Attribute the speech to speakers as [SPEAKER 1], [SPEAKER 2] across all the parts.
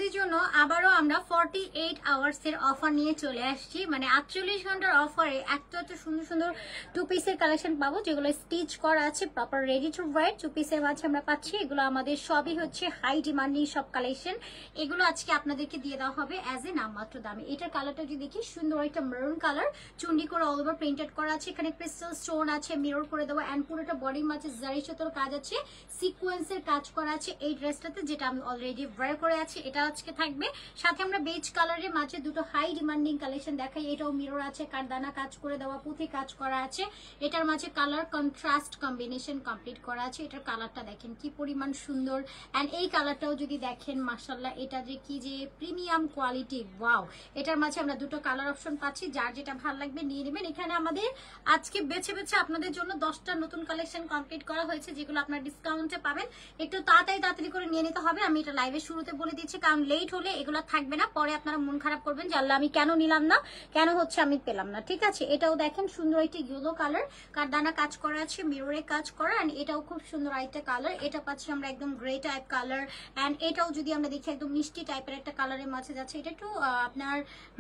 [SPEAKER 1] আপনাদের জন্য আবারও আমরা 48 আওয়ার্সের অফার নিয়ে চলে আসছি, মানে 48 ঘন্টার অফারে এত সুন্দর সুন্দর টু পিসের কালেকশন পাবো, যেগুলো স্টিচ করা আছে proper ready to wire two পিসের মাঝে আমরা পাচ্ছি। এগুলো আমাদের সবই হচ্ছে হাই ডিমান্ডিং সব কালেকশন। এগুলো আজকে আপনাদেরকে দিয়ে দেওয়া হবে অ্যাজ এ নামমাত্র দামে। এটার কালারটা যদি দেখি, সুন্দর একটা মেরুন কালার, চুন্ডি করে অল ওভার প্রিন্টেড করা আছে, এখানে ক্রিস্টাল স্টোন আছে, মিরর করে দেওয়া, অ্যান্ড পুরোটা বডির মাঝে জারি সুতোর কাজ আছে, সিকোয়েন্সের কাজ করা আছে এই ড্রেসটাতে, যেটা আমি অলরেডি ওয়্যার করে আছি। এটা আজকে থাকবে সাথে আমরা বেজ কালারের মাঝে দুটো হাই ডিমান্ডিং কালেকশন দেখাই। এটাও মিরর আছে, কারদানা কাজ করে দেওয়া, পুঁথি কাজ করা আছে, এটার মাঝে কালার কন্ট্রাস্ট কম্বিনেশন কমপ্লিট করা আছে। এটার কালারটা দেখেন কি পরিমাণ সুন্দর, অ্যান্ড এই কালারটাও যদি দেখেন মাশাআল্লাহ, এটা যে কি যে প্রিমিয়াম কোয়ালিটি, ওয়াও। এটার মাঝে আমরা দুটো কালার অপশন পাচ্ছি, যার যেটা ভালো লাগবে নিয়ে নেবেন। এখানে আমাদের আজকে বেছে বেছে আপনাদের জন্য 10টা নতুন কালেকশন কমপ্লিট করা হয়েছে, যেগুলো আপনার ডিসকাউন্টে পাবেন। একটু তাড়াতাড়ি করে নিয়ে নিতে হবে। আমি এটা লাইভের শুরুতে বলে দিচ্ছি, কারণ লেট হলে এগুলো থাকবে না, পরে আপনারা মন খারাপ করবেন যে আল্লাহ আমি কেন নিলাম না, কেন হচ্ছে আমি পেলাম না। ঠিক আছে, এটাও দেখেন সুন্দর একটি ইয়েলো কালার, কারদানা কাজ করা আছে, মিররে কাজ করা, এন্ড এটাও খুব সুন্দর একটা কালার। এটা পাচ্ছি আমরা একদম গ্রে টাইপ কালার, এন্ড এটাও যদি আমরা দেখি একদম মিষ্টি টাইপের একটা কালারের মাঝে যাচ্ছে। এটা একটু আপনার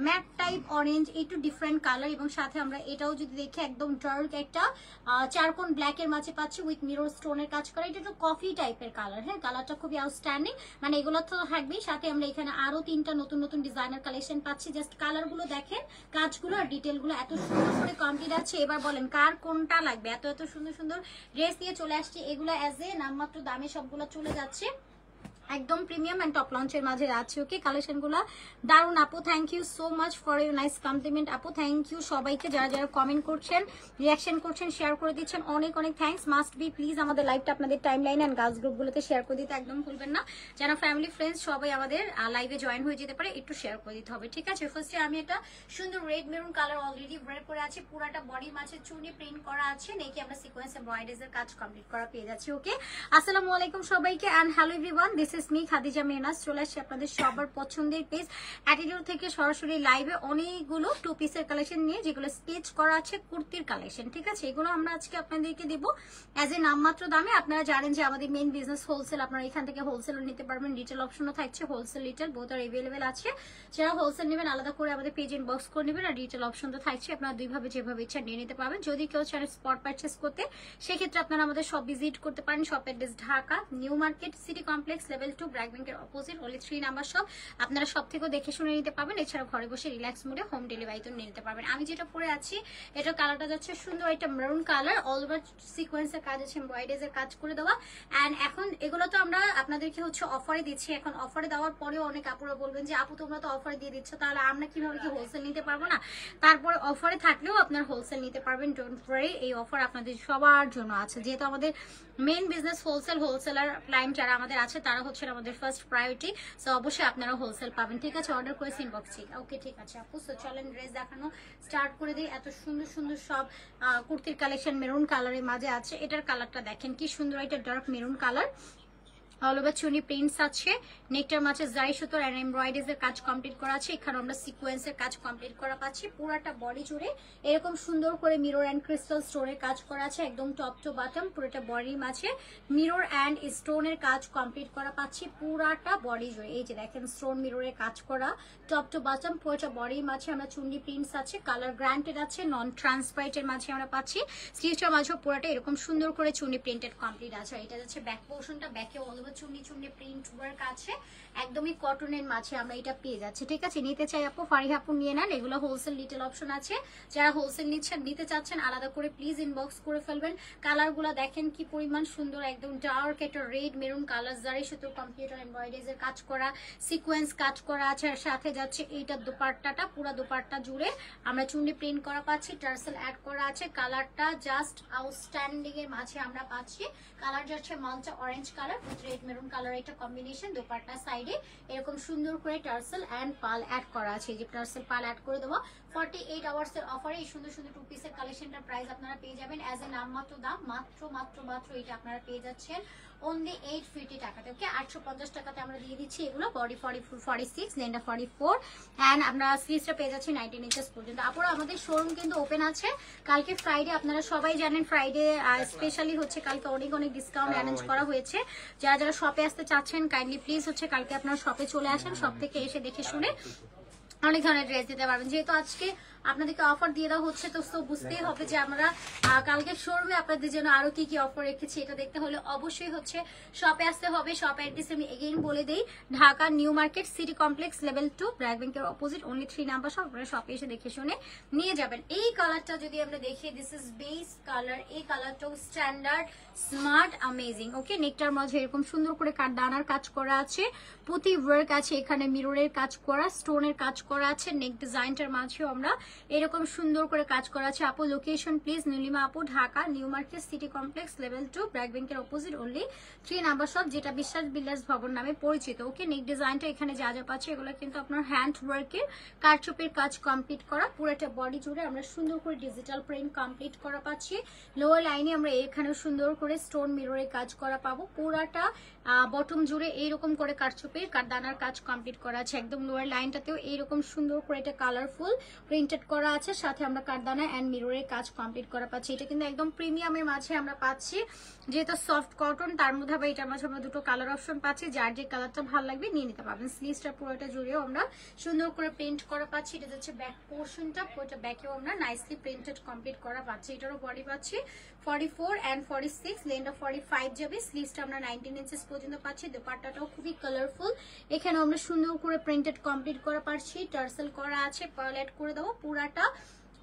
[SPEAKER 1] ম্যাট টাইপ অরেঞ্জ, একটু ডিফারেন্ট কালার, এবং সাথে আমরা এটাও যদি দেখি একদম ডার্ক একটা চারকোন ব্ল্যাক এর মাঝে পাচ্ছি উইথ মিরর স্টোনের কাজ করা। এটা একটু কফি টাইপের কালার, হ্যাঁ কালারটা খুবই আউটস্ট্যান্ডিং। মানে এগুলো তো থাকবেই, সাথে আমরা এখানে আরো 3টা নতুন নতুন ডিজাইনার কালেকশন পাচ্ছি। জাস্ট কালার গুলো দেখেন, কাজগুলো আর ডিটেল গুলো এত সুন্দর করে কমপ্লিট আছে। এবার বলেন কার কোনটা লাগবে? এত এত সুন্দর সুন্দর ড্রেস নিয়ে চলে আসছে, এগুলো অ্যাজ এ নামমাত্র দামে সবগুলো চলে যাচ্ছে, একদম প্রিমিয়াম এন্ড টপ লঞ্চের মাঝে আছে। ওকে, কালেকশনগুলো দারুন আপু, thank you so much for your nice compliment আপু, থ্যাংক ইউ সবাইকে যারা যারা কমেন্ট করছেন, রিয়াকশন করছেন, শেয়ার করে দিচ্ছেন, অনেক অনেক থ্যাংকস। মাস্ট বি প্লিজ আমাদের লাইভটা আপনাদের টাইমলাইন এন্ড গার্লস গ্রুপগুলোতে শেয়ার করে দিতে একদম ভুলবেন না, যেন ফ্যামিলি ফ্রেন্ডস সবাই আমাদের লাইভে জয়েন হয়ে যেতে পারে। একটু শেয়ার করে দিতে হবে, ঠিক আছে। ফার্স্টে আমি একটা সুন্দর red maroon colour already wear করে আছি, পুরাটা বডির মাঝে চুনি প্রিন্ট করা আছে, নেকি আমরা সিকোয়েন্স এমব্রয়ডারিজের কাজ কমপ্লিট করা পেয়ে যাচ্ছি। ওকে, আসসালামু আলাইকুম সবাইকে and hello everyone, this is me Khadija Mehnaz. চলে আসছি আপনাদের সবার পছন্দের পেজ অ্যাটিটিউড থেকে সরাসরি লাইভে অনেকগুলো টু পিসের কালেকশন নিয়ে, যেগুলো স্টিচ করা আছে কুর্তির কালেকশন। ঠিক আছে, এগুলো আমরা আজকে আপনাদেরকে দেবো অ্যাজ এ নামমাত্র দামে। আপনারা জানেন যে আমাদের মেইন বিজনেস হোলসেল, আপনারা এখান থেকে হোলসেলও নিতে পারবেন, রিটেল অপশনও থাকছে, হোলসেল রিটেল বোথ আর এভেলেবেল আছে। যারা হোলসেল নেবেন আলাদা করে আমাদের পেজ ইনবক্স করে নেবেন, আর রিটেল অপশন তো থাকছে, আপনারা দুইভাবে যেভাবে ইচ্ছা নিয়ে নিতে পারবেন। যদি কেউ চান স্পট পারচেস করতে, সেক্ষেত্রে আপনারা আমাদের শপ ভিজিট করতে পারেন। Shop address Dhaka new market city complex level 2 BRAC ব্যাংকের অপোজিট, only 3 নাম্বার শপ। আপনারা সব থেকে দেখে শুনে নিতে পারবেন, এছাড়া ঘরে বসে রিল্যাক্স মোডে হোম ডেলিভারিতে নিয়ে নিতে পারবেন। আমি যেটা পরে আছি, এটা কালারটা যাচ্ছে সুন্দর একটা মেরুন কালার, অল ওভার সিকোয়েন্সের কাজ আছে, এমব্রয়ডারিজের কাজ করে দেওয়া। এন্ড এখন এগুলো তো আমরা আপনাদেরকে হচ্ছে অফারে দিচ্ছি। এখন অফারে দেওয়ার পরেও অনেক আপুরা বলবেন যে আপু তোমরা তো অফারে দিয়ে দিচ্ছ, তাহলে আমরা কিভাবে কি হোলসেল নিতে পারবো না? তারপরে অফারে থাকলেও আপনার হোলসেল নিতে পারবেন, ডোন্ট ওয়ারি, এই অফার আপনাদের সবার জন্য আছে। যেহেতু আমাদের মেইন বিজনেস হোলসেলার ক্লায়েন্ট যারা আমাদের আছে, তারা হচ্ছে আমাদের ফার্স্ট প্রায়োরিটি, সো অবশ্যই আপনারা হোলসেল পাবেন। ঠিক আছে, অর্ডার করে ইনবক্স ঠিক। ওকে, ঠিক আছে আপু, সো চলেন ড্রেস দেখানো স্টার্ট করে দিই। এত সুন্দর সুন্দর সব কুর্তির কালেকশন মেরুন কালারের মাঝে আছে। এটার কালারটা দেখেন কি সুন্দর, এটা dark maroon colour, all over চুনি প্রিন্টস আছে, নেকটার মাঝে জারি সুতোর এন্ড এমব্রয়ডারিজের কাজ কমপ্লিট করা আছে। এখানে আমরা সিকোয়েন্সের কাজ কমপ্লিট করা পাচ্ছি, পুরাটা বডি জুড়ে এরকম সুন্দর করে মিরর এন্ড ক্রিস্টাল স্টোনের কাজ করা আছে, একদম টপ টু বটম পুরোটা বডির মাঝে মিরর এন্ড স্টোনের কাজ কমপ্লিট করা পাচ্ছি, পুরাটা বডি জুড়ে। এই যে দেখেন স্টোন মিররের কাজ করা, টপ টু বটম পুরোটা বডির মাঝে আমরা চুন্ডি প্রিন্টস আছে, কালার গ্রান্টেড আছে, নন ট্রান্সপারেন্টের মাঝে আমরা পাচ্ছি। স্লিভটার মাঝেও পুরোটা এরকম সুন্দর করে চুন্ডি প্রিন্টেড কমপ্লিট আছে। এটা যাচ্ছে ব্যাক পোর্শনটা, ব্যাকে অল ওভার চুন্নি চুন্নি প্রিন্ট ওয়ার্ক আছে, একদমই কটনের মাঝে আমরা এটা পেয়ে যাচ্ছি। ঠিক আছে, নিতে চাই আপু ফারিহা আপু নিয়ে নেন, এগুলো হোলসেল রিটেল অপশন আছে। যারা হোলসেল নিতে চাচ্ছেন আলাদা করে প্লিজ ইনবক্স করে ফেলবেন। কালারগুলো দেখেন কি পরিমাণ সুন্দর, একদম ডার্ক একটা রেড মেরুন কালার, জারি সুতোর কম্পিউটার এমব্রয়ডারিজের কাজ করা, সিকোয়েন্স কাজ করা আছে, আর সাথে যাচ্ছে এইটা দোপাট্টাটা, পুরা দোপাট্টা জুড়ে আমরা চুন্ডি প্রিন্ট করা পাচ্ছি, টার্সেল অ্যাড করা আছে। কালারটা জাস্ট আউটস্ট্যান্ডিং এর মাঝে আমরা পাচ্ছি। কালার যাচ্ছে মালটা orange colour with red maroon colour, একটা কম্বিনেশন। দোপাট্টা সাইডে এরকম সুন্দর করে টার্সেল এন্ড পাল অ্যাড করা আছে, যে টার্সেল পাল অ্যাড করে দেবো। 48 আওয়ার্স এর অফারে এই সুন্দর সুন্দর টু পিসের কালেকশনটার প্রাইস আপনারা পেয়ে যাবেন অ্যাজ এ নামমাত্র দাম, মাত্র মাত্র মাত্র এটা আপনারা পেয়ে যাচ্ছেন অনলি 850 টাকাতে। ওকে, 850 টাকাতে আমরা দিয়ে দিচ্ছি এগুলো। বডি 46, লেন্ডা 44 অ্যান্ড আমরা স্লিভসটা পেয়ে যাচ্ছি 19 ইঞ্চেস পর্যন্ত। আপুরা আমাদের শোরুম কিন্তু ওপেন আছে কালকে ফ্রাইডে, আপনারা সবাই জানেন ফ্রাইডে স্পেশালি হচ্ছে কালকে অনেক অনেক ডিসকাউন্ট অ্যারেঞ্জ করা হয়েছে। যারা যারা শপে আসতে চাচ্ছেন কাইন্ডলি প্লিজ হচ্ছে কালকে আপনারা শপে চলে আসেন, শপ থেকে এসে দেখে শুনে অনেক ধরনের ড্রেস দিতে পারবেন। যেহেতু আজকে আপনাদেরকে অফার দিয়ে দেওয়া হচ্ছে তো বুঝতেই হবে যে আমরা কালকে শোরুমে আপনাদের জন্য আরো কি কি অফার রেখেছি। এটা দেখতে হলে অবশ্যই হচ্ছে শপে আসতে হবে। শপ অ্যাড্রেস আমি এগেইন বলে দেই, Dhaka new market city complex level 2 BRAC ব্যাংকের অপোজিট, অনলি 3 নাম্বার শপ। আপনারা শপে এসে দেখে শুনে নিয়ে যাবেন। এই কালারটা যদি আমরা দেখি, দিস ইজ বেস কালার। এই কালারটাও স্ট্যান্ডার্ড স্মার্ট অ্যামেজিং। ওকে, নেকটার মাঝে এরকম সুন্দর করে দানার কাজ করা আছে, পুঁতি ওয়ার্ক আছে, এখানে মিররের কাজ করা, স্টোনের কাজ করা আছে। নেক ডিজাইনটার মাঝেও আমরা এরকম সুন্দর করে কাজ করা আছে। আপু লোকেশন প্লিজ। নীলিমা আপু, Dhaka new market city complex level 2 BRAC ব্যাংকের অপোজিট, অনলি 3 নাম্বার শপ, যেটা বিশ্বাস বিল্ডার্স ভবন নামে পরিচিত। ওকে, নেক ডিজাইনটা এখানে যা যা পাচ্ছে এগুলো কিন্তু আপনার হ্যান্ড ওয়ার্কের কারচুপির কাজ কমপ্লিট করা। পুরোটা বডি জুড়ে আমরা সুন্দর করে ডিজিটাল প্রিন্ট কমপ্লিট করা পাচ্ছি। লোয়ার লাইনে আমরা এখানে সুন্দর করে স্টোন মিররের কাজ করা পাবো। পুরাটা বটম জুড়ে এইরকম করে কারচুপির দানার কাজ কমপ্লিট করা আছে। একদম লোয়ার লাইনটাতেও এইরকম সুন্দর করে এটা কালারফুল প্রিন্টেড করা আছে, সাথে আমরা কারদানা এন্ড মিররের কাজ কমপ্লিট করা পাচ্ছি। এটা কিন্তু একদম প্রিমিয়ামের মাঝে আমরা পাচ্ছি, যেহেতু সফট কটন তার মধ্যে আবার এটার মাঝে আমরা দুটো কালার অপশন পাচ্ছি। যার যে কালারটা ভালো লাগবে নিয়ে নিতে পারবেন। স্লিভসটা পুরোটা জুড়েও আমরা সুন্দর করে প্রিন্ট করা পাচ্ছি। এটা হচ্ছে ব্যাক পোর্শনটা, পুরোটা ব্যাকেও আমরা নাইসলি প্রিন্টেড কমপ্লিট করা পাচ্ছি। এটারও বডি পাচ্ছি 44 and 46, লেন্থটা 45 যাবে। স্লিভসটা আমরা 19 ইঞ্চেস পর্যন্ত পাচ্ছি। দোপাট্টাটাও খুবই কালারফুল, এখানে আমরা সুন্দর করে প্রিন্টেড কমপ্লিট করা পাচ্ছি। টার্সেল করা আছে, পার্ল অ্যাড করে দেবো। পুরাটা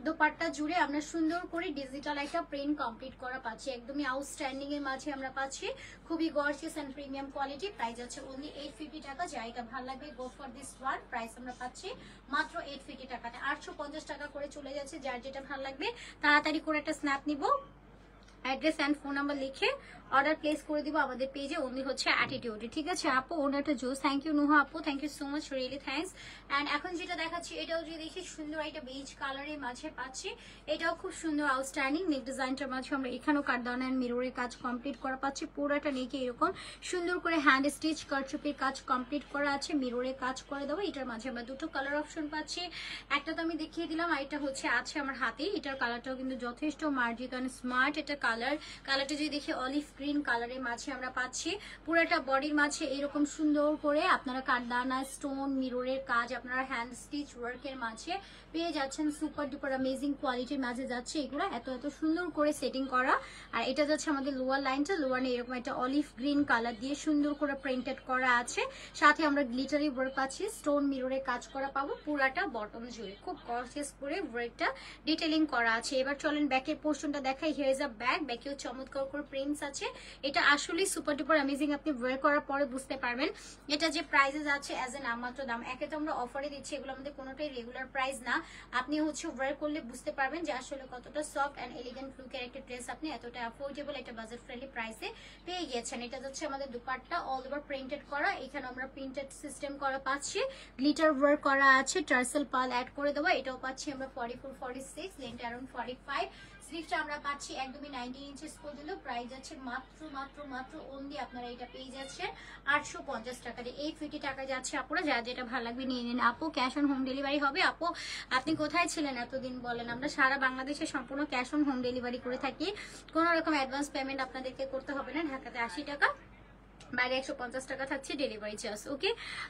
[SPEAKER 1] দোপাট্টা জুড়ে আমরা সুন্দর করে ডিজিটাল একটা প্রিন্ট কমপ্লিট করা পাচ্ছি। একদমই আউটস্ট্যান্ডিং এর মাঝে আমরা পাচ্ছি, খুবই gorgeous and premium quality. Price আছে অনলি 850 টাকা। যা এটা ভালো লাগবে go for this one. Price আমরা পাচ্ছি মাত্র 850 টাকাতে। 850 টাকা করে চলে যাচ্ছে। যার যেটা ভালো লাগবে তাড়াতাড়ি করে একটা স্ন্যাপ নিব, অ্যাড্রেস এন্ড ফোন নাম্বার লিখে অর্ডার প্লেস করে দিব আমাদের পেজে। অনলি হচ্ছে অ্যাটিটিউড। ঠিক আছে আপু, ওনারটা জোস। থ্যাংক ইউ নুহা আপু, thank you so much, really thanks. And এখন যেটা দেখাচ্ছি এটাও যদি দেখি সুন্দর একটা বেজ কালারের মাঝে পাচ্ছি। এটাও খুব সুন্দর আউটস্ট্যান্ডিং। নেক ডিজাইনটার মাঝে আমরা এখানেও কারদানা এন্ড মিররের কাজ কমপ্লিট করা পাচ্ছি। পুরোটা নেকে এরকম সুন্দর করে হ্যান্ড স্টিচ কারচুপির কাজ কমপ্লিট করা আছে, মিররের কাজ করে দেবো। এটার মাঝে আমরা দুটো কালার অপশন পাচ্ছি। একটা তো আমি দেখিয়ে দিলাম, আর এটা হচ্ছে আছে আমার হাতে। এটার কালারটাও কিন্তু যথেষ্ট মার্জিত এন্ড স্মার্ট। এটা কালারটা যদি দেখি অলিভ গ্রিন কালারের মাঝে আমরা পাচ্ছি। পুরোটা বডির মাঝে এরকম সুন্দর করে আপনারা কারদানা স্টোন মিররের কাজ আপনারা হ্যান্ড স্টিচ ওয়ার্কের মাঝে পেয়ে যাচ্ছেন। সুপার ডুপার অ্যামেজিং কোয়ালিটির মাঝে যাচ্ছে এগুলো, এত সুন্দর করে সেটিং করা। আর এটা যাচ্ছে আমাদের লোয়ার লাইনটা, লোয়ার এরকম একটা অলিভ গ্রিন কালার দিয়ে সুন্দর করে প্রিন্টেড করা আছে। সাথে আমরা গ্লিটারি ওয়ার্ক পাচ্ছি, স্টোন মিররের কাজ করা পাবো। পুরাটা বটম জুড়ে খুব গর্জিয়াস করে ওয়ার্কটা ডিটেইলিং করা আছে। এবার চলেন ব্যাকের পোর্শনটা দেখাই। হিয়ার ইজ আ ব্যাক, ব্যাকেও চমৎকার করে প্রিন্টস আছে। এটা আসলে সুপার ডুপার অ্যামেজিং। আপনি ওয়্যার করার পরে বুঝতে পারবেন এটা যে প্রাইসে যাচ্ছে অ্যাজ এ নামমাত্র দাম। একে তো আমরা অফারে দিচ্ছি, এগুলো আমাদের কোনোটাই রেগুলার প্রাইস না। আপনি হচ্ছে ওয়্যার করলে বুঝতে পারবেন যে আসলে কতটা সফট এন্ড এলিগেন্ট লুকের একটা ড্রেস আপনি এতটা অ্যাফোর্ডেবল একটা বাজেট ফ্রেন্ডলি প্রাইসে পেয়ে গিয়েছেন। এটা যাচ্ছে আমাদের দুপাট্টা অল ওভার প্রিন্টেড করা। এখানে আমরা প্রিন্টেড সিস্টেম করা পাচ্ছি, গ্লিটার ওয়ার্ক করা আছে, টার্সেল পাল অ্যাড করে দেবো। এটাও পাচ্ছি আমরা 44, 46, লেন্থ অ্যারাউন্ড 45। স্লিভটা আমরা পাচ্ছি একদমই 19 ইঞ্চেস পর্যন্ত। প্রাইস যাচ্ছে মাত্র মাত্র মাত্র অনলি আপনারা এটা পেয়ে যাচ্ছেন 850 টাকা দিয়ে। 850 টাকা যাচ্ছে। আপনারা যা যেটা ভালো লাগবে নিয়ে নিন। আপু ক্যাশ অন হোম ডেলিভারি হবে? আপু আপনি কোথায় ছিলেন এতদিন বলেন? আমরা সারা বাংলাদেশে সম্পূর্ণ ক্যাশ অন হোম ডেলিভারি করে থাকি। কোনো রকম অ্যাডভান্স পেমেন্ট আপনাদেরকে করতে হবে না। ঢাকাতে 80 টাকা, বাইরে 150 টাকা থাকছে ডেলিভারি চার্জ। ওকে,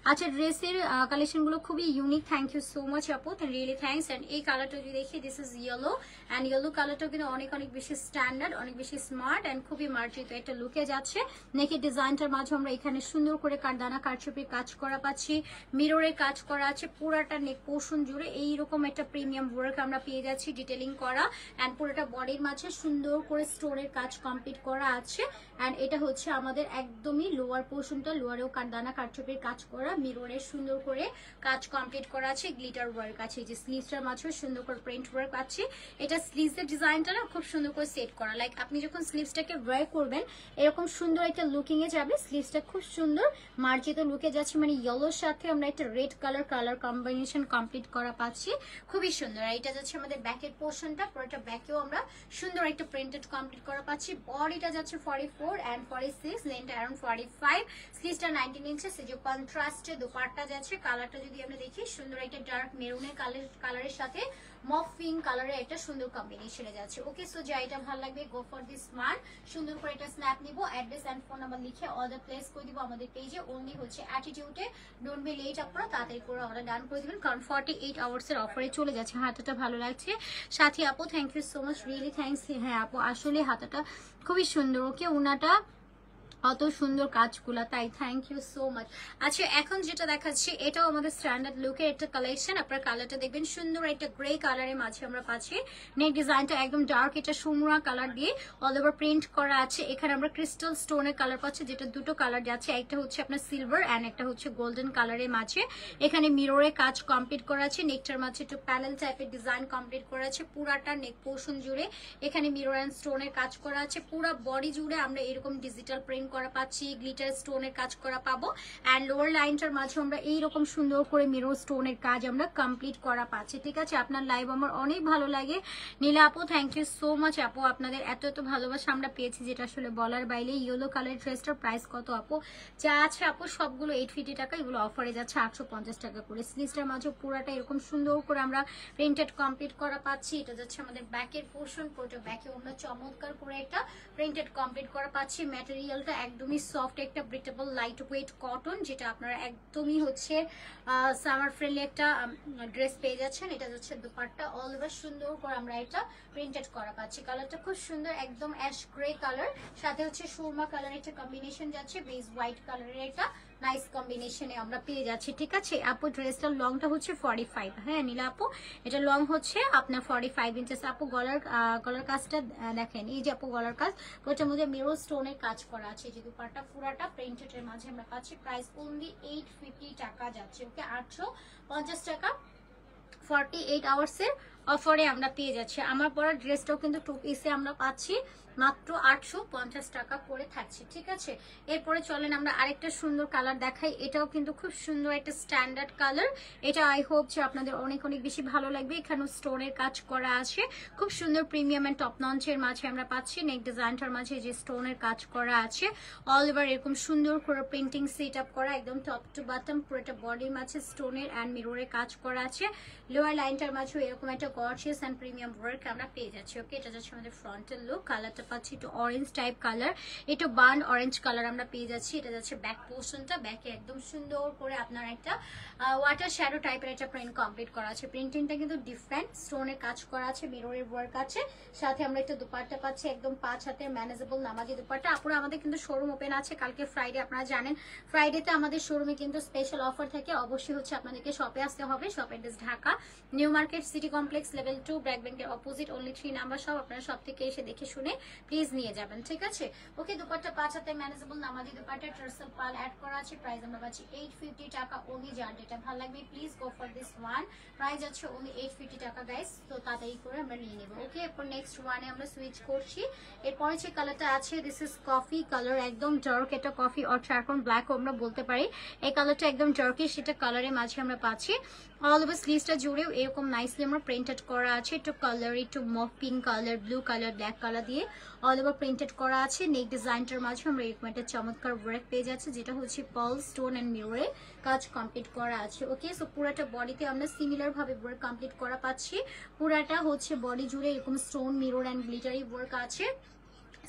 [SPEAKER 1] আচ্ছা ড্রেসের কালেকশন গুলো খুবই unique. Thank you so much আপু, রিয়েলি থ্যাঙ্কস। এন্ড এই কালারটা যদি দেখি, this is yellow. And yellow কালারটা কিন্তু অনেক অনেক বেশি স্ট্যান্ডার্ড, অনেক বেশি স্মার্ট এন্ড খুবই মার্জিত একটা লুকে যাচ্ছে। নেকের ডিজাইনটার মাঝে আমরা এখানে সুন্দর করে কারদানা কারচুপির কাজ করা পাচ্ছি, মিররের কাজ করা আছে। পুরাটা নেক পোর্শন জুড়ে এইরকম একটা প্রিমিয়াম ওয়ার্ক আমরা পেয়ে যাচ্ছি, ডিটেলিং করা। এন্ড পুরোটা বডির মাঝে সুন্দর করে স্টোনের কাজ কমপ্লিট করা আছে। এন্ড এটা হচ্ছে আমাদের একদমই লোয়ার পোর্শনটা, লোয়ারেও দানা কারচুপির কাজ করা, মিররের সুন্দর করে কাজ কমপ্লিট করা আছে, গ্লিটার ওয়ার্ক আছে, যে স্লিভসটার মাঝেও সুন্দর করে প্রিন্ট ওয়ার্ক আছে। এটা স্লিভসের ডিজাইনটা না খুব সুন্দর করে সেট করা, লাইক আপনি যখন স্লিভসটাকে ওয়্যার করবেন এরকম সুন্দর একটা লুকিং এ যাবে। স্লিভসটা খুব সুন্দর মার্জিত লুকে যাচ্ছে, মানে ইয়েলোর সাথে আমরা একটা রেড কালার কম্বিনেশন কমপ্লিট করা পাচ্ছি, খুবই সুন্দর। আর এটা যাচ্ছে আমাদের ব্যাকের পোর্শনটা, পুরোটা ব্যাকেও আমরা সুন্দর একটা প্রিন্টেড কমপ্লিট করা পাচ্ছি। বডিটা যাচ্ছে 44 and 46, লেন্থ अराउंड 45, স্লিভসটা 19 ইঞ্চেস। এই যে কন্ট্রাস্টে দোপাট্টা যাচ্ছে, কালারটা যদি আমরা দেখি সুন্দর একটা ডার্ক মেরুনের কালারের সাথে মফ পিঙ্ক কালারের একটা সুন্দর কম্বিনেশনে যাচ্ছে। ওকে, সো যা এটা ভালো লাগবে গো ফর দিস স্মার্ট, সুন্দর করে এটা স্ন্যাপ নিব, অ্যাড্রেস এন্ড ফোন নাম্বার লিখে অর্ডার প্লেস করে দিব আমাদের পেজে। অনলি হচ্ছে অ্যাটিটিউডে, ডোন্ট বি লেট, আপনারা তাড়াতাড়ি করে অর্ডার ডান করে দিবেন, কারণ 48 আওয়ার্সের অফারে চলে যাচ্ছে। হাতাটা ভালো লাগছে সাথী আপু, thank you so much, really thanks. হ্যাঁ আপু, আসলে হাতাটা খুবই সুন্দর। ওকে, উনাটা অত সুন্দর কাজগুলা, তাই থ্যাংক ইউ সো মাচ। আচ্ছা, এখন যেটা দেখাচ্ছি এটাও আমাদের স্ট্যান্ডার্ড লুকের একটা কালেকশন। আপনার কালারটা দেখবেন সুন্দর একটা গ্রে কালারের মাঝে আমরা পাচ্ছি। নেক ডিজাইনটা একদম ডার্ক, এটা সুমরা কালার দিয়ে অল ওভার প্রিন্ট করা আছে। এখানে আমরা ক্রিস্টাল স্টোনের কালার পাচ্ছি, যেটা দুটো কালার যাচ্ছে, একটা হচ্ছে আপনার সিলভার অ্যান্ড একটা হচ্ছে গোল্ডেন কালারের মাঝে। এখানে মিররে কাজ কমপ্লিট করা আছে, নেকটার মাঝে একটু প্যানেল টাইপের ডিজাইন কমপ্লিট করা আছে, পুরাটা নেক পোর্শন জুড়ে এখানে মিরর অ্যান্ড স্টোনের কাজ করা আছে। পুরা বডি জুড়ে আমরা এরকম ডিজিটাল প্রিন্ট করা পাচ্ছি, গ্লিটার স্টোনের কাজ করা পাবো। এন্ড লোয়ার লাইনটার মাঝে আমরা এইরকম সুন্দর করে মিরর স্টোনের কাজ আমরা কমপ্লিট করা পাচ্ছি। ঠিক আছে, আপনার লাইভ আমার অনেক ভালো লাগে। নীলা আপু, থ্যাংক ইউ সো মাচ আপু, আপনাদের এত এত ভালোবাসা আমরা পেয়েছি যেটা আসলে বলার বাইরে। ইয়েলো কালার ড্রেসটার প্রাইস কত আপু? যা আছে আপু সবগুলো 850 টাকা, এগুলো অফারে যাচ্ছে 850 টাকা করে। স্লিভসটার মাঝে পুরাটা এরকম সুন্দর করে আমরা প্রিন্টেড কমপ্লিট করা পাচ্ছি। এটা যাচ্ছে আমাদের ব্যাকের পোর্শন, পুরোটা ব্যাকেও আমরা চমৎকার করে একটা প্রিন্টেড কমপ্লিট করা পাচ্ছি। ম্যাটেরিয়ালটা একদমই সফট, একটা ব্রিটেবল লাইট ওয়েট কটন, যেটা আপনারা একদমই হচ্ছে সামার ফ্রেন্ডলি একটা ড্রেস পেয়ে যাচ্ছেন। এটা যাচ্ছে দুপাট্টা, অল ওভার সুন্দর করে আমরা এটা প্রিন্টেড করা পাচ্ছি। কালারটা খুব সুন্দর, একদম অ্যাশ গ্রে কালার, সাথে হচ্ছে সুরমা কালার একটা কম্বিনেশন যাচ্ছে, বেস হোয়াইট কালারের একটা নাইস কম্বিনেশনে আমরা পেয়ে যাচ্ছি। ঠিক আছে আপু, ড্রেসটার লংটা হচ্ছে 45। হ্যাঁ নীলা আপু, এটা লং হচ্ছে আপনার 45 ইঞ্চেস। আপু গলার কাজটা দেখেন, এই যে আপু গলার কাজ, ওটার মধ্যে মিরর স্টোনের কাজ করা আছে। যে দুপাট্টা পুরাটা প্রিন্টেড এর মাঝে আমরা পাচ্ছি। প্রাইস অনলি 850 টাকা যাচ্ছে। ওকে, 850 টাকা 48 আওয়ার্সের অফারে আমরা পেয়ে যাচ্ছি। আমার পরা ড্রেসটাও কিন্তু 2 পিসে আমরা পাচ্ছি মাত্র 850 টাকা করে থাকছে। ঠিক আছে, এরপরে চলেন আমরা আরেকটা সুন্দর কালার দেখাই। এটাও কিন্তু খুব সুন্দর একটা স্ট্যান্ডার্ড কালার। এটা আই হোপ যে আপনাদের অনেক অনেক বেশি ভালো লাগবে। এখানেও স্টোনের কাজ করা আছে, খুব সুন্দর প্রিমিয়াম এন্ড টপ নঞ্চের মাঝে আমরা পাচ্ছি। নেক ডিজাইনটার মাঝে যে স্টোনের কাজ করা আছে, অল ওভার এরকম সুন্দর করে প্রিন্টিং সেট আপ করা, একদম টপ টু বটম পুরোটা বডির মাঝে স্টোনের অ্যান্ড মিররের কাজ করা আছে। লোয়ার লাইনটার মাঝেও এরকম একটা গর্জিয়াস এন্ড প্রিমিয়াম ওয়ার্ক আমরা পেয়ে যাচ্ছি। ওকে, এটা যাচ্ছে আমাদের ফ্রন্টের লুক। কালারটা পাচ্ছি একটু অরেঞ্জ টাইপ কালার, একটু বার্ন অরেঞ্জ কালার আমরা পেয়ে যাচ্ছি। এটা যাচ্ছে ব্যাক পোর্শনটা, ব্যাকে একদম সুন্দর করে আপনার একটা ওয়াটার শ্যাডো টাইপের একটা প্রিন্ট কমপ্লিট করা আছে। প্রিন্টিংটা কিন্তু ডিফারেন্ট, স্টোনের কাজ করা আছে, মিররের ওয়ার্ক আছে, সাথে আমরা একটা দুপাট্টা পাচ্ছি, একদম 5 হাতের ম্যানেজেবল নামাজি দুপাট্টা। আপুরা আমাদের কিন্তু শোরুম ওপেন আছে কালকে ফ্রাইডে, আপনারা জানেন ফ্রাইডেতে আমাদের শোরুমে কিন্তু স্পেশাল অফার থাকে। অবশ্যই হচ্ছে আপনাদেরকে শপে আসতে হবে। Shop address Dhaka new market city complex level 2 BRAC ব্যাংকের অপোজিট, অনলি 3 নাম্বার শপ। আপনারা সব থেকে এসে দেখে শুনে প্লিজ নিয়ে যাবেন। ঠিক আছে, ওকে, দুপাট্টা 5 হাতে ম্যানেজেবল নামাজি দুপাট্টা, টার্সেল পাল অ্যাড করা আছে। প্রাইস আমরা পাচ্ছি 850 টাকা অনলি। যার যেটা ভালো লাগবে please go for this one. Price আছে অনলি 850 টাকা গাইস, তো তাড়াতাড়ি করে আমরা নিয়ে নেব। ওকে, এরপর নেক্সট ওয়ানে আমরা সুইচ করছি। এরপরে যে কালারটা আছে, দিস ইজ কফি কালার, একদম ডার্ক এটা কফি অর চারকোন ব্ল্যাক আমরা বলতে পারি। এই কালারটা একদম ডার্কিশ, সেটা কালারের মাঝে আমরা পাচ্ছি। অল ওভার স্লিভসটা জুড়েও এরকম নাইসলি আমরা প্রিন্টেড করা আছে, একটু কালার, একটু mauve pink colour, blue colour, black colour দিয়ে অল ওভার প্রিন্টেড করা আছে। নেক ডিজাইনটার মাঝে আমরা এরকম একটা চমৎকার ওয়ার্ক পেয়ে যাচ্ছে, যেটা হচ্ছে পার্ল স্টোন এন্ড মিররে কাজ কমপ্লিট করা আছে। ওকে, সো পুরাটা বডিতে আমরা সিমিলার ভাবে ওয়ার্ক কমপ্লিট করা পাচ্ছি। পুরাটা হচ্ছে বডি জুড়ে এরকম stone, mirror and glittery work আছে।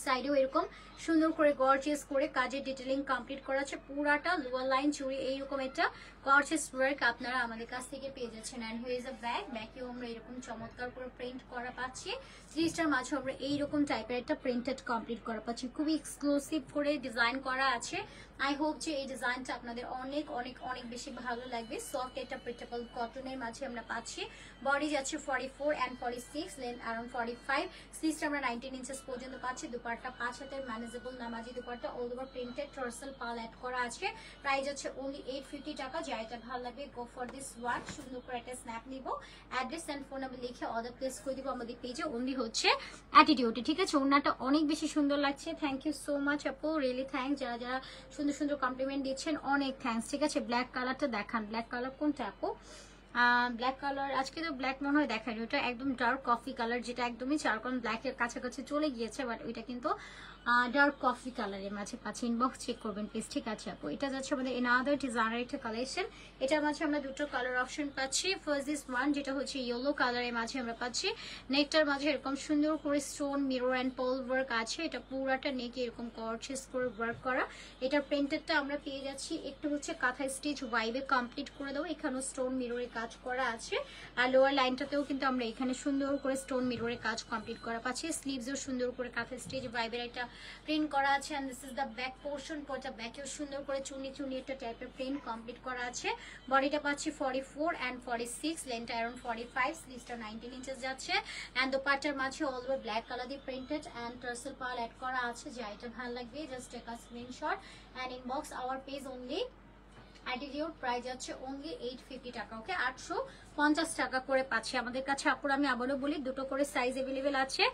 [SPEAKER 1] সাইডেও এরকম সুন্দর করে গর্জিয়াস করে কাজের ডিটেলিং কমপ্লিট করা আছে। পুরাটা লোয়ার লাইন জুড়ে এইরকম একটা গর্জিয়াস ওয়ার্ক আপনারা আমাদের কাছ থেকে পেয়ে যাচ্ছেন। And here is a bag, ব্যাগেও আমরা এরকম চমৎকার করে প্রিন্ট করা পাচ্ছি। জিনিসটার মাঝে আমরা এইরকম টাইপের একটা প্রিন্টেড কমপ্লিট করা পাচ্ছি, খুবই এক্সক্লুসিভ করে ডিজাইন করা আছে। আই হোপ যে এই ডিজাইনটা আপনাদের অনেক অনেক অনেক বেশি ভালো লাগবে। সফট একটা প্রিন্টেবল কটনের মাঝে আমরা পাচ্ছি। বডি যাচ্ছে 44 অ্যান্ড 46, লেন্থ অ্যারাউন্ড 45, স্লিভসটা আমরা 19 ইঞ্চেস পর্যন্ত পাচ্ছি। দুপাট্টা 5 হাতের ম্যানেজেবল নামাজি dupatta, all over printed tassel পাল অ্যাড করা আছে। প্রাইস আছে অনলি 850 টাকা। যাইটা ভালো লাগবে গো ফর দিস ওয়ান। সুন্দর করে একটা স্ন্যাপ নিব, অ্যাড্রেস অ্যান্ড ফোন নাম্বার লিখে অর্ডার প্লেস করে দিব আমাদের পেজে। অনলি হচ্ছে অ্যাটিটিউডে, ঠিক আছে? ওনাটা অনেক বেশি সুন্দর লাগছে। থ্যাংক ইউ সো মাচ আপু, রিয়েলি থ্যাংক। যারা যারা সুন্দর সুন্দর কমপ্লিমেন্ট দিচ্ছেন অনেক থ্যাংকস, ঠিক আছে? ব্ল্যাক কালারটা দেখান, ব্ল্যাক কালার কোনটা আপু? ব্ল্যাক কালার আজকে তো ব্ল্যাক মনে হয় দেখায়নি, ওটা একদম ডার্ক কফি কালার, যেটা একদমই চারকোন ব্ল্যাকের কাছাকাছি চলে গিয়েছে, বাট ওইটা কিন্তু ডার্ক কফি কালারের মাঝে পাচ্ছি। ইনবক্স চেক করবেন প্লিজ, ঠিক আছে আপু? এটা যাচ্ছে আমাদের এনাদার ডিজাইনার একটা কালেকশন। এটার মাঝে আমরা দুটো কালার অপশন পাচ্ছি। ফার্স্ট দিস ওয়ান, যেটা হচ্ছে ইয়েলো কালারের মাঝে আমরা পাচ্ছি। নেকটার মাঝে এরকম সুন্দর করে stone, mirror and Paul work আছে। এটা পুরাটা নেক এরকম গর্জিয়াস করে ওয়ার্ক করা। এটার প্রিন্টেডটা আমরা পেয়ে যাচ্ছি একটু হচ্ছে কাঁথা স্টিচ ওয়াইবে কমপ্লিট করে দেবো। এখানেও স্টোন মিররের কাজ করা আছে। আর লোয়ার লাইনটাতেও কিন্তু আমরা এখানে সুন্দর করে স্টোন মিররের কাজ কমপ্লিট করা পাচ্ছি। স্লিভসও সুন্দর করে কাঁথা স্টিচ ওয়াইবের একটা প্রিন্ট করা আছে। And this is the back portion. পুরোটা ব্যাকেও সুন্দর করে চুনি চুনি একটা টাইপের প্রিন্ট কমপ্লিট করা আছে। বডিটা পাচ্ছি 44 অ্যান্ড 46, লেন্থটা অ্যারাউন্ড 45, স্লিভসটা 19 ইঞ্চেস যাচ্ছে। অ্যান্ড দোপাট্টার মাঝে অল ওভার ব্ল্যাক কালার দিয়ে প্রিন্টেড অ্যান্ড টার্সেল পাল অ্যাড করা আছে। যা এটা ভালো লাগবে just take a screenshot and inbox our page only. Attitude price আছে অনলি 850 টাকা। ওকে, 850 টাকা করে পাচ্ছি আমাদের কাছে। আপুর আমি আবারও বলি, দুটো করে সাইজ অ্যাভেলেবেল আছে।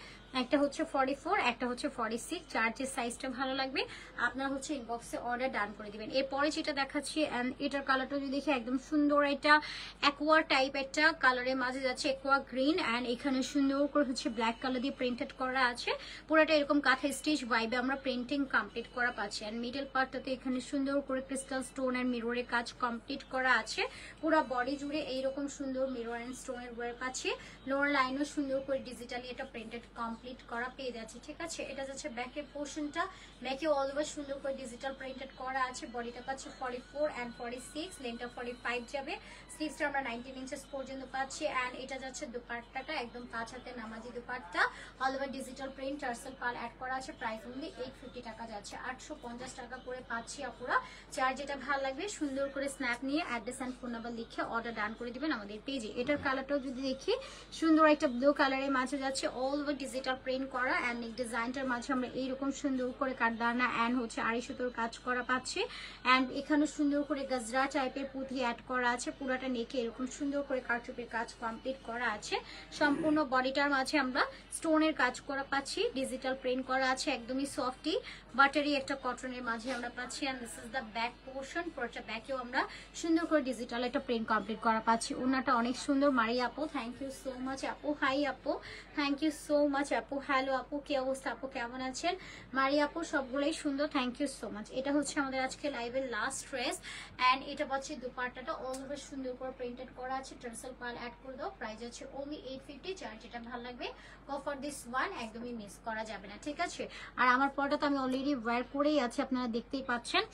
[SPEAKER 1] একটা হচ্ছে 44, একটা হচ্ছে 46। যার যে সাইজটা ভালো লাগবে আপনারা হচ্ছে ইনবক্সে অর্ডার ডান করে দিবেন। এরপরে যেটা দেখাচ্ছি, এন্ড এটার কালারটা যদি দেখি একদম সুন্দর, এটা অ্যাকোয়া টাইপ একটা কালারের মাঝে যাচ্ছে, অ্যাকোয়া গ্রিন। অ্যান্ড এখানে সুন্দর করে হচ্ছে ব্ল্যাক কালার দিয়ে প্রিন্টেড করা আছে। পুরোটা এরকম কাঁথা স্টিচ ভাইবে আমরা প্রিন্টিং কমপ্লিট করা পাচ্ছি। অ্যান্ড মিডল পার্টটাতে এখানে সুন্দর করে ক্রিস্টাল স্টোন অ্যান্ড মিররের কাজ কমপ্লিট করা আছে। পুরো বডি জুড়ে এইরকম সুন্দর মিরর অ্যান্ড স্টোনের ওয়ার্ক আছে। লোয়ার লাইনও সুন্দর করে ডিজিটালি এটা প্রিন্টেড কমপ্লিট করা পেয়ে যাচ্ছে, ঠিক আছে? এটা যাচ্ছে ব্যাকের পোর্শনটা, ব্যাকে অল ওভার সুন্দর করে ডিজিটাল প্রিন্টেড করা আছে। বডিটা পাচ্ছে 44 অ্যান্ড 46, লেন্থটা 45 যাবে। স্লিভসটা আমরা 19 ইঞ্চেস পর্যন্ত পাচ্ছি। অ্যান্ড এটা যাচ্ছে দুপাট্টাটা, একদম 5 হাতে নামাজি dupatta, all over digital print tassel পাল অ্যাড করা আছে। প্রাইস অনলি 850 টাকা যাচ্ছে। 850 টাকা করে পাচ্ছি আপুরা। যার যেটা ভালো লাগবে সুন্দর করে স্ন্যাপ নিয়ে অ্যাড্রেস অ্যান্ড ফোন নাম্বার লিখে অর্ডার ডান করে দিবেন আমাদের পেজে। এটার কালারটাও যদি দেখি, সুন্দর একটা ব্লু কালারের মাঝে যাচ্ছে, অল ওভার ডিজিটাল প্রিন্ট করা। অ্যান্ড এই ডিজাইনটার মাঝে আমরা এইরকম সুন্দর করে কাটদানা অ্যান্ড হচ্ছে আড়াই সুতোর কাজ করা পাচ্ছি। অ্যান্ড এখানে সুন্দর করে গজরা টাইপের পুঁথি অ্যাড করা আছে। পুরাটা নেকে এরকম সুন্দর করে কারচুপির কাজ কমপ্লিট করা আছে। সম্পূর্ণ বডিটার মাঝে আমরা স্টোনের কাজ করা পাচ্ছি, ডিজিটাল প্রিন্ট করা আছে। একদমই সফটি বাটারি একটা কটনের মাঝে আমরা পাচ্ছি। And this is the back portion. পুরোটা ব্যাকেও আমরা সুন্দর করে ডিজিটাল একটা প্রিন্ট কমপ্লিট করা পাচ্ছি। ওনাটা অনেক সুন্দর। মারি আপু, থ্যাংক ইউ সো মাচ আপু। হাই আপু, থ্যাংক ইউ সো মাচ আপু। হ্যালো আপু, কি অবস্থা আপু, কেমন আছেন? মারি আপু সবগুলোই সুন্দর, থ্যাংক ইউ সো মাচ। এটা হচ্ছে আমাদের আজকে লাইভের লাস্ট ড্রেস। অ্যান্ড এটা পাচ্ছি দুপাট্টাটা অল ওভার সুন্দর করে প্রিন্টেড করা আছে। টার্সেল পাল অ্যাড করে দাও। প্রাইস আছে অনলি 850। যার যেটা ভালো লাগবে গো ফর দিস ওয়ান, একদমই মিস করা যাবে না, ঠিক আছে? আর আমার পরটা তো আমি অলরেডি ওয়্যার করেই আছি, আপনারা দেখতেই পাচ্ছেন।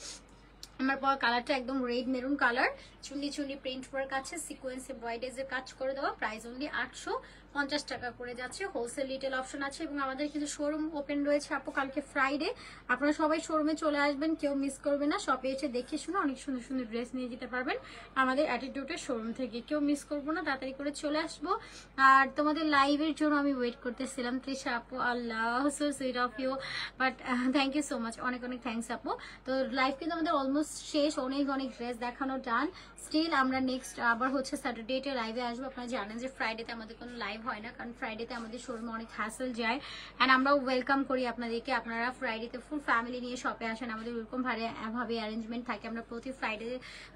[SPEAKER 1] আমার পর কালারটা একদম রেড মেরুন কালার, চুন্নি চুন্নি প্রিন্ট ওয়ার্ক আছে, সিকোয়েন্স এমব্রয়ডারিজের কাজ করে দেওয়া। প্রাইস অনলি 850 টাকা করে যাচ্ছে। হোলসেল রিটেল অপশন আছে এবং আমাদের কিন্তু শোরুম ওপেন রয়েছে আপু কালকে ফ্রাইডে। আপনারা সবাই শোরুমে চলে আসবেন, কেউ মিস করবে না। শপে এসে দেখে শুনে অনেক সুন্দর সুন্দর ড্রেস নিয়ে যেতে পারবেন আমাদের অ্যাটিটিউডের শোরুম থেকে। কেউ মিস করবো না, তাড়াতাড়ি করে চলে আসবো। আর তোমাদের লাইভের জন্য আমি ওয়েট করতেছিলাম তৃষা আপু। আল্লাহ, so sweet of you, but thank you so much, অনেক অনেক থ্যাংকস আপু। তো লাইভ কিন্তু আমাদের অলমোস্ট শেষ, অনেক অনেক ড্রেস দেখানো ডান। স্টিল আমরা নেক্সট আবার হচ্ছে স্যাটারডেতে লাইভে আসবো। আপনারা জানেন যে ফ্রাইডেতে আমাদের কোনো লাইভ হয় না, কারণ ফ্রাইডেতে আমাদের শোরুমে অনেক হ্যাসেল যায়। অ্যান্ড আমরাও ওয়েলকাম করি আপনাদেরকে। আপনারা ফ্রাইডেতে ফুল ফ্যামিলি নিয়ে শপে আসেন, আমাদের ওরকম ভাবে অ্যারেঞ্জমেন্ট থাকে। আমরা প্রতি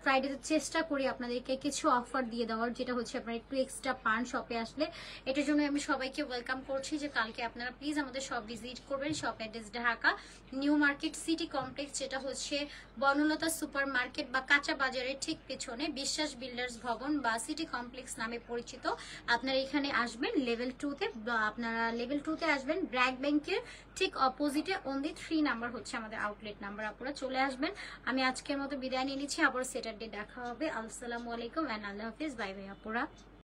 [SPEAKER 1] ফ্রাইডেতে চেষ্টা করি আপনাদেরকে কিছু অফার দিয়ে দেওয়ার, যেটা হচ্ছে আপনারা একটু এক্সট্রা পান শপে আসলে। এটার জন্য আমি সবাইকে ওয়েলকাম করছি যে কালকে আপনারা প্লিজ আমাদের শপ ভিজিট করবেন। Shop address Dhaka new market city complex, যেটা হচ্ছে বনলতা সুপার মার্কেট বা কাঁচা বাজারের ঠিক পেছনে বিশ্বাস বিল্ডার্স ভবন বা সিটি কমপ্লেক্স নামে পরিচিত। আপনারা এখানে আসবেন। আসবেন লেভেল 2-তে, আপনারা লেভেল 2-তে আসবেন ব্র্যাক ব্যাংকের ঠিক অপোজিটে, অনলি 3 নাম্বার হচ্ছে আমাদের আউটলেট নাম্বার। আপনারা চলে আসবেন। আমি আজকের মতো বিদায় নিয়ে নিচ্ছি, আবার স্যাটারডে দেখা হবে। আসসালামু আলাইকুম এন্ড আল্লাহ হাফিজ, বাই বাই আপুরা।